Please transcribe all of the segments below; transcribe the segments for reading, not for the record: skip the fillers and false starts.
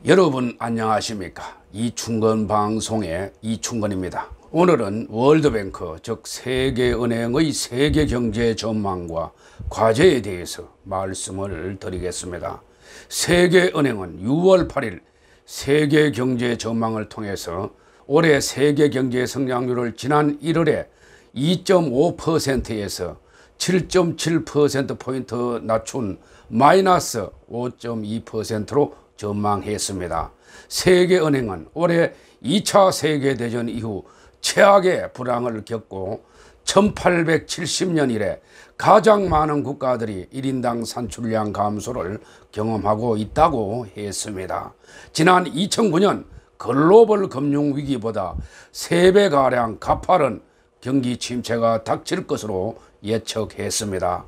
여러분 안녕하십니까? 이충건 방송의 이충건입니다. 오늘은 월드뱅크 즉 세계은행의 세계경제 전망과 과제에 대해서 말씀을 드리겠습니다. 세계은행은 6월 8일 세계경제 전망을 통해서 올해 세계경제 성장률을 지난 1월에 2.5%에서 7.7%포인트 낮춘 마이너스 5.2%로 전망했습니다. 세계은행은 올해 2차 세계대전 이후 최악의 불황을 겪고 1870년 이래 가장 많은 국가들이 1인당 산출량 감소를 경험하고 있다고 했습니다. 지난 2009년 글로벌 금융위기보다 3배가량 가파른 경기 침체가 닥칠 것으로 예측했습니다.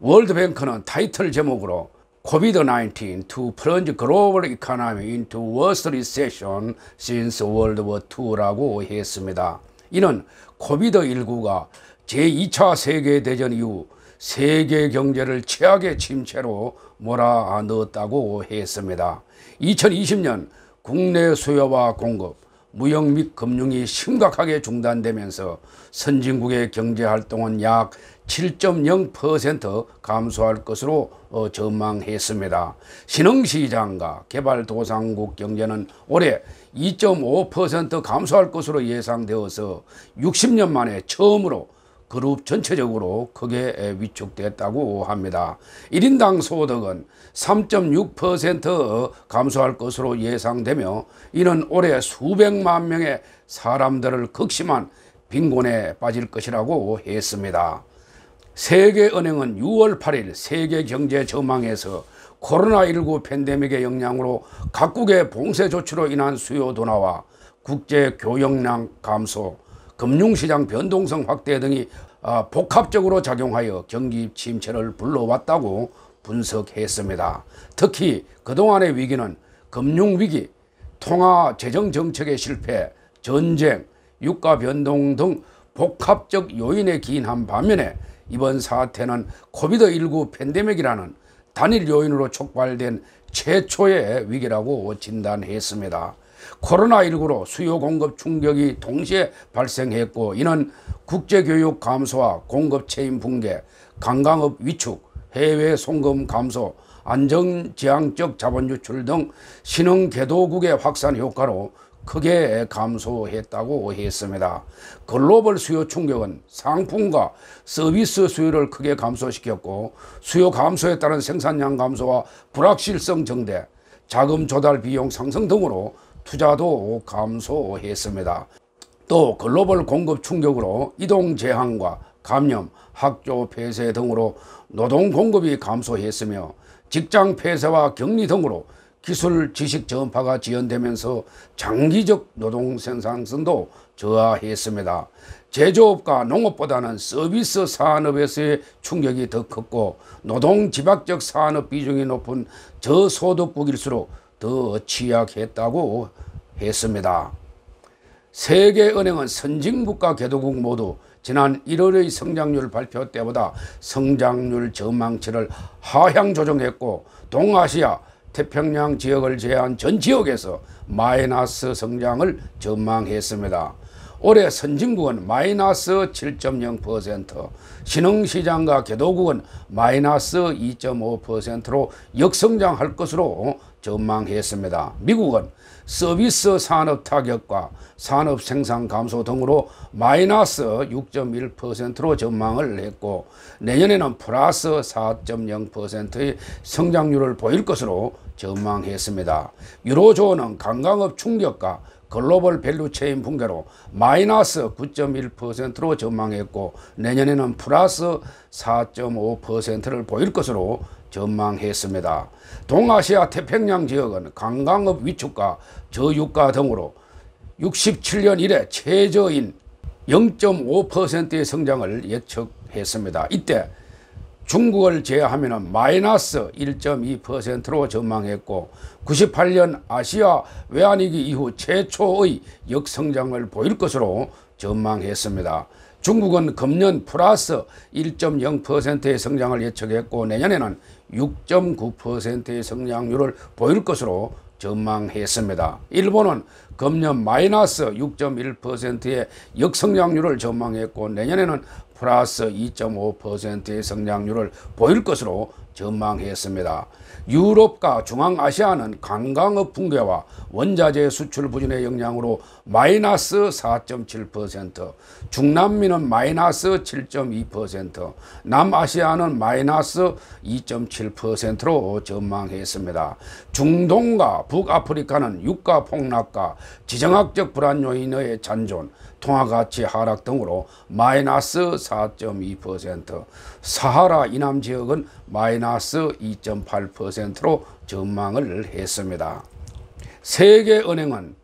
월드뱅크는 타이틀 제목으로 COVID-19 to plunge global economy into worst recession since World War II라고 했습니다. 이는 코비드19가 제2차 세계대전 이후 세계 경제를 최악의 침체로 몰아넣었다고 했습니다. 2020년 국내 수요와 공급, 무역 및 금융이 심각하게 중단되면서 선진국의 경제활동은 약 7.0% 감소할 것으로 전망했습니다. 신흥시장과 개발도상국 경제는 올해 2.5% 감소할 것으로 예상되어서 60년 만에 처음으로 그룹 전체적으로 크게 위축됐다고 합니다. 1인당 소득은 3.6% 감소할 것으로 예상되며 이는 올해 수백만 명의 사람들을 극심한 빈곤에 빠질 것이라고 했습니다. 세계은행은 6월 8일 세계경제 전망에서 코로나19 팬데믹의 영향으로 각국의 봉쇄 조치로 인한 수요 둔화와 국제 교역량 감소, 금융시장 변동성 확대 등이 복합적으로 작용하여 경기 침체를 불러왔다고 분석했습니다. 특히 그동안의 위기는 금융위기, 통화재정정책의 실패, 전쟁, 유가 변동 등 복합적 요인에 기인한 반면에 이번 사태는 코비드19 팬데믹이라는 단일 요인으로 촉발된 최초의 위기라고 진단했습니다. 코로나19로 수요 공급 충격이 동시에 발생했고 이는 국제교육 감소와 공급 체인 붕괴, 관광업 위축, 해외 송금 감소, 안정지향적 자본 유출 등 신흥 개도국의 확산 효과로 크게 감소했다고 했습니다. 글로벌 수요 충격은 상품과 서비스 수요를 크게 감소시켰고 수요 감소에 따른 생산량 감소와 불확실성 증대, 자금 조달 비용 상승 등으로 투자도 감소했습니다. 또 글로벌 공급 충격으로 이동 제한과 감염, 학교 폐쇄 등으로 노동 공급이 감소했으며 직장 폐쇄와 격리 등으로 기술 지식 전파가 지연되면서 장기적 노동 생산성도 저하했습니다. 제조업과 농업보다는 서비스 산업에서의 충격이 더 컸고 노동 집약적 산업 비중이 높은 저소득국일수록 더 취약했다고 했습니다. 세계은행은 선진국과 개도국 모두 지난 1월의 성장률 발표 때보다 성장률 전망치를 하향 조정했고 동아시아 태평양 지역을 제외한 전 지역에서 마이너스 성장을 전망했습니다. 올해 선진국은 마이너스 7.0%, 신흥시장과 개도국은 마이너스 2.5%로 역성장할 것으로 전망했습니다. 미국은 서비스 산업 타격과 산업 생산 감소 등으로 마이너스 6.1%로 전망을 했고 내년에는 플러스 4.0%의 성장률을 보일 것으로 전망했습니다. 유로존은 관광업 충격과 글로벌 밸류체인 붕괴로 마이너스 9.1%로 전망했고 내년에는 플러스 4.5%를 보일 것으로 전망했습니다. 동아시아 태평양 지역은 관광업 위축과 저유가 등으로 67년 이래 최저인 0.5%의 성장을 예측했습니다. 이때 중국을 제외하면 마이너스 1.2%로 전망했고 98년 아시아 외환위기 이후 최초의 역성장을 보일 것으로 전망했습니다. 중국은 금년 플러스 1.0%의 성장을 예측했고 내년에는 6.9%의 성장률을 보일 것으로 전망했습니다. 일본은 금년 마이너스 6.1%의 역성장률을 전망했고 내년에는 플러스 2.5%의 성장률을 보일 것으로 전망했습니다. 유럽과 중앙아시아는 관광업 붕괴와 원자재 수출 부진의 영향으로 마이너스 4.7%, 중남미는 마이너스 7.2%, 남아시아는 마이너스 2.7%로 전망했습니다. 중동과 북아프리카는 유가 폭락과 지정학적 불안 요인의 잔존, 통화가치 하락 등으로 마이너스 4.2%, 사하라 이남 지역은 마이너스 2.8%로 전망을 했습니다. 세계은행은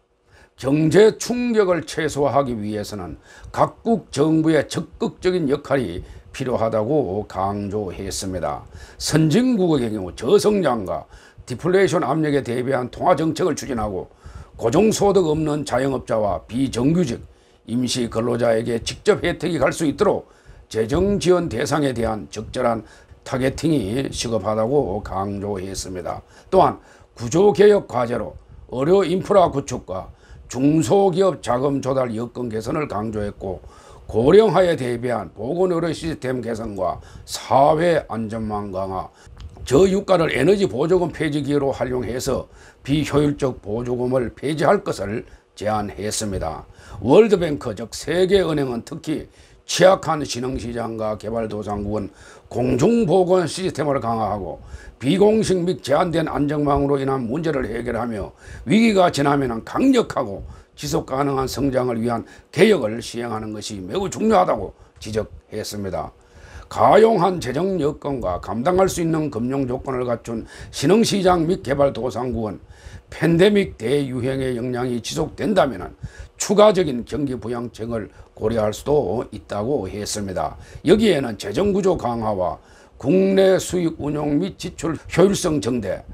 경제 충격을 최소화하기 위해서는 각국 정부의 적극적인 역할이 필요하다고 강조했습니다. 선진국의 경우 저성장과 디플레이션 압력에 대비한 통화정책을 추진하고 고정소득 없는 자영업자와 비정규직 임시 근로자에게 직접 혜택이 갈 수 있도록 재정지원 대상에 대한 적절한 타겟팅이 시급하다고 강조했습니다. 또한 구조개혁 과제로 의료 인프라 구축과 중소기업 자금 조달 여건 개선을 강조했고 고령화에 대비한 보건의료 시스템 개선과 사회 안전망 강화, 저유가를 에너지 보조금 폐지 기회로 활용해서 비효율적 보조금을 폐지할 것을 제안했습니다. 월드뱅크 즉 세계은행은 특히 취약한 신흥시장과 개발도상국은 공중보건 시스템을 강화하고 비공식 및 제한된 안정망으로 인한 문제를 해결하며 위기가 지나면 강력하고 지속가능한 성장을 위한 개혁을 시행하는 것이 매우 중요하다고 지적했습니다. 가용한 재정 여건과 감당할 수 있는 금융 조건을 갖춘 신흥시장 및 개발도상국은 팬데믹 대유행의 영향이 지속된다면 추가적인 경기 부양책을 고려할 수도 있다고 했습니다. 여기에는 재정구조 강화와 국내 수익 운용 및 지출 효율성 증대,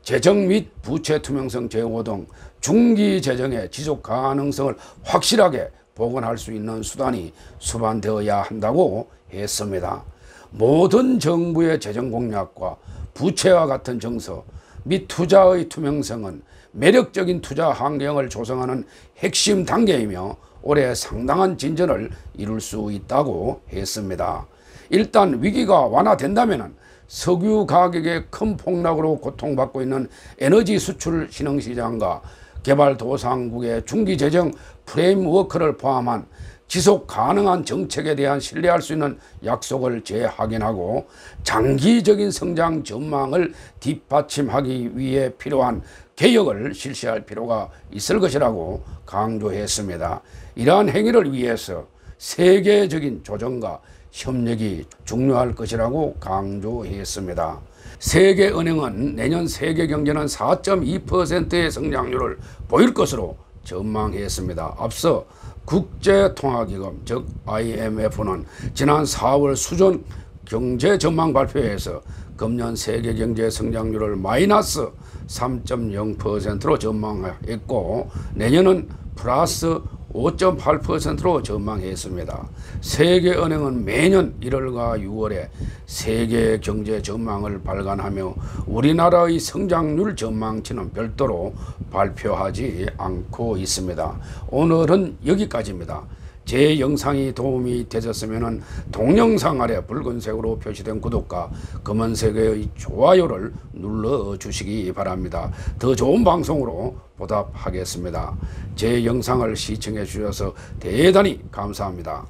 재정 및 부채 투명성 제고 등 중기 재정의 지속 가능성을 확실하게 복원할 수 있는 수단이 수반되어야 한다고 했습니다. 모든 정부의 재정 공약과 부채와 같은 정서 및 투자의 투명성은 매력적인 투자 환경을 조성하는 핵심 단계이며 올해 상당한 진전을 이룰 수 있다고 했습니다. 일단 위기가 완화된다면 석유 가격의 큰 폭락으로 고통받고 있는 에너지 수출 신흥시장과 개발도상국의 중기재정 프레임워크를 포함한 지속 가능한 정책에 대한 신뢰할 수 있는 약속을 재확인하고 장기적인 성장 전망을 뒷받침하기 위해 필요한 개혁을 실시할 필요가 있을 것이라고 강조했습니다. 이러한 행위를 위해서 세계적인 조정과 협력이 중요할 것이라고 강조했습니다. 세계은행은 내년 세계 경제는 4.2%의 성장률을 보일 것으로 전망했습니다. 앞서 국제통화기금 즉 IMF는 지난 4월 수준 경제 전망 발표에서 금년 세계 경제 성장률을 마이너스 3.0%로 전망했고 내년은 플러스 5.8%로 전망했습니다. 세계은행은 매년 1월과 6월에 세계 경제 전망을 발간하며 우리나라의 성장률 전망치는 별도로 발표하지 않고 있습니다. 오늘은 여기까지입니다. 제 영상이 도움이 되셨으면 동영상 아래 붉은색으로 표시된 구독과 검은색의 좋아요를 눌러주시기 바랍니다. 더 좋은 방송으로 보답하겠습니다. 제 영상을 시청해 주셔서 대단히 감사합니다.